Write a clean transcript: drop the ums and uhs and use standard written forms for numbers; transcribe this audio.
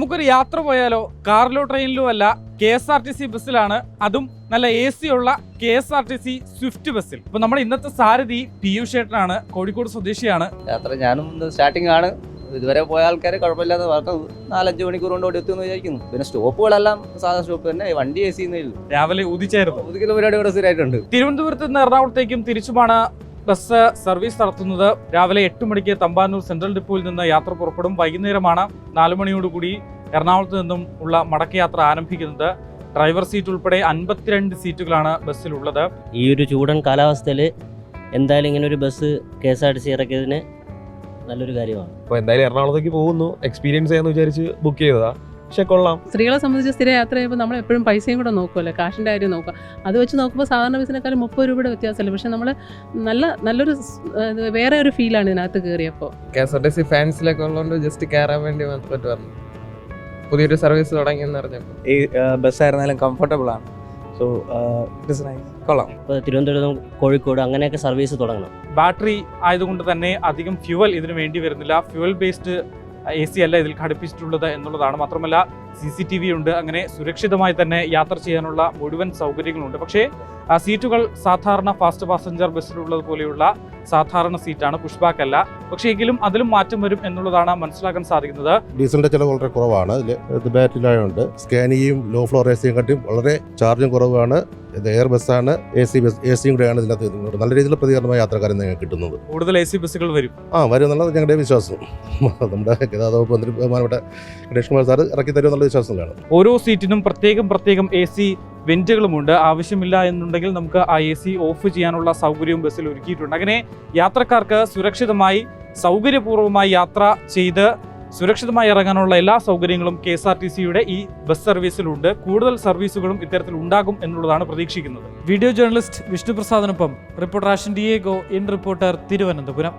നമുക്കൊരു യാത്ര പോയാലോ, കാറിലോ ട്രെയിനിലോ അല്ല, KSRTC ബസ്സിലാണ്. അതും നല്ല AC ഉള്ള KSRTC സ്വിഫ്റ്റ് ബസ്സിൽ. ഇപ്പൊ നമ്മുടെ ഇന്നത്തെ സാരഥി പീയൂഷ് ഏട്ടനാണ്, കോഴിക്കോട് സ്വദേശിയാണ്. യാത്ര ഞാനും സ്റ്റാർട്ടിംഗ് ആണ്. ഇതുവരെ പോയ ആൾക്കാരെ കുഴപ്പമില്ലാതെ പറഞ്ഞത് 4-5 മണിക്കൂർ കൊണ്ട് ഓടി എത്തുമെന്ന് വിചാരിക്കുന്നു. പിന്നെ സ്റ്റോപ്പുകളെല്ലാം സാധാ സ്റ്റോപ്പ് തന്നെ, വണ്ടി AC രാവിലെ ഉദിച്ചായിരുന്നു. ഉദിക്കുന്ന പരിപാടി ഇവിടെ സ്ഥിരമായിട്ടുണ്ട്. തിരുവനന്തപുരത്ത് നിന്ന് എറണാകുളത്തേക്കും തിരിച്ചുമാണ് ബസ് സർവീസ് നടത്തുന്നത്. രാവിലെ 8 മണിക്ക് തമ്പാനൂർ സെൻട്രൽ ഡിപ്പോയിൽ നിന്ന് യാത്ര പുറപ്പെടും. വൈകുന്നേരമാണ് 4 മണിയോടുകൂടി എറണാകുളത്ത് നിന്നും ഉള്ള മടക്കയാത്ര ആരംഭിക്കുന്നത്. ഡ്രൈവർ സീറ്റ് ഉൾപ്പെടെ 52 സീറ്റുകളാണ് ബസ്സിലുള്ളത്. ഈ ഒരു ചൂടൻ കാലാവസ്ഥയിൽ എന്തായാലും ഇങ്ങനെ ഒരു ബസ് KSRTC ഇറക്കിയതിന് നല്ലൊരു കാര്യമാണ്. അപ്പോൾ എന്തായാലും എറണാകുളത്തേക്ക് പോകുന്നു, എക്സ്പീരിയൻസ് ചെയ്യാന്ന് വിചാരിച്ച് ബുക്ക് ചെയ്തതാ. പക്ഷെ കൊള്ളാം. സ്ത്രീകളെ സംബന്ധിച്ച് സ്ഥിര യാത്ര ചെയ്യുമ്പോൾ നമ്മൾ എപ്പോഴും പൈസയും കൂടെ നോക്കുമല്ലോ, കാശിൻ്റെ കാര്യം നോക്കുക. അത് വെച്ച് നോക്കുമ്പോൾ സാധാരണ ബസ്സിനേക്കാളും 30 രൂപയുടെ വ്യത്യാസമല്ല. പക്ഷെ നമ്മൾ നല്ലൊരു വേറെ ഒരു ഫീലാണ് ഇതിനകത്ത് കയറിയപ്പോൾ. KSRTC ഫാൻസിലൊക്കെ ഉള്ളതുകൊണ്ട് ജസ്റ്റ് കയറാൻ വേണ്ടി മാത്രമായിട്ട് വന്നു. പുതിയൊരു സർവീസ് തുടങ്ങിയെന്ന് അറിഞ്ഞപ്പോൾ ഈ ബസ്സായിരുന്നാലും കംഫർട്ടബിൾ ആണ്. സോ കൊള്ളാം. ഇപ്പോൾ തിരുവനന്തപുരം, കോഴിക്കോട് അങ്ങനെയൊക്കെ സർവീസ് തുടങ്ങണം. ബാറ്ററി ആയതുകൊണ്ട് തന്നെ അധികം ഫ്യൂവൽ ഇതിന് വേണ്ടി വരുന്നില്ല. ഫ്യൂവൽ ബേസ്ഡ് AC അല്ല ഇതിൽ ഘടിപ്പിച്ചിട്ടുള്ളത് എന്നുള്ളതാണ്. മാത്രമല്ല CCTV ഉണ്ട്. അങ്ങനെ സുരക്ഷിതമായി തന്നെ യാത്ര ചെയ്യാനുള്ള മുഴുവൻ സൗകര്യങ്ങളുണ്ട്. പക്ഷേ സീറ്റുകൾ സാധാരണ ഫാസ്റ്റ് പാസഞ്ചർ ബസ്സിലുള്ളത് പോലെയുള്ള സാധാരണ സീറ്റാണ്, പുഷ് ബാക്ക് അല്ല. പക്ഷേ എങ്കിലും അതിലും മാറ്റം വരും എന്നുള്ളതാണ് മനസ്സിലാക്കാൻ സാധിക്കുന്നത്. ഡീസലിന്റെ ചിലവ് വളരെ കുറവാണ്. ഇത് ബാറ്ററിയിലായതുകൊണ്ട് സ്കാനിയും ലോ ഫ്ലോർ AC യും കാട്ടിയും വളരെ ചാർജും കുറവാണ്. ഇത് എയർ ബസ്സാണ്, AC യും കൂടെയാണ് ഇതിനകത്ത് നല്ല രീതിയിലുള്ള പ്രതികരണമായ യാത്രക്കാരെ നിങ്ങൾക്ക് കിട്ടുന്നത്. കൂടുതൽ AC ബസ്സുകൾ വരും വരും എന്നുള്ളത് ഞങ്ങളുടെ വിശ്വാസം. നമ്മുടെ ഗതാഗത വകുപ്പ് മന്ത്രി ബഹുമാനപ്പെട്ട ഗണേഷ് കുമാർ സാർ ഇറക്കി തരും എന്നുള്ള വിശ്വാസത്തിലാണ്. ഓരോ സീറ്റിനും പ്രത്യേകം AC വെന്റുകളുമുണ്ട്. ആവശ്യമില്ല എന്നുണ്ടെങ്കിൽ നമുക്ക് ആ AC ഓഫ് ചെയ്യാനുള്ള സൗകര്യവും ബസ്സിൽ ഒരുക്കിയിട്ടുണ്ട്. അങ്ങനെ യാത്രക്കാർക്ക് സുരക്ഷിതമായി സൗകര്യപൂർവ്വമായി യാത്ര ചെയ്ത് സുരക്ഷിതമായി ഇറങ്ങാനുള്ള എല്ലാ സൗകര്യങ്ങളും KSRTCയുടെ ഈ ബസ് സർവീസിലുണ്ട്. കൂടുതൽ സർവീസുകളും ഇത്തരത്തിൽ ഉണ്ടാകും എന്നുള്ളതാണ് പ്രതീക്ഷിക്കുന്നത്. വീഡിയോ ജേർണലിസ്റ്റ് വിഷ്ണുപ്രസാദിനൊപ്പം റിപ്പോർട്ടർ ആഷൻ ഡിയേഗോ, ഇൻ റിപ്പോർട്ടർ, തിരുവനന്തപുരം.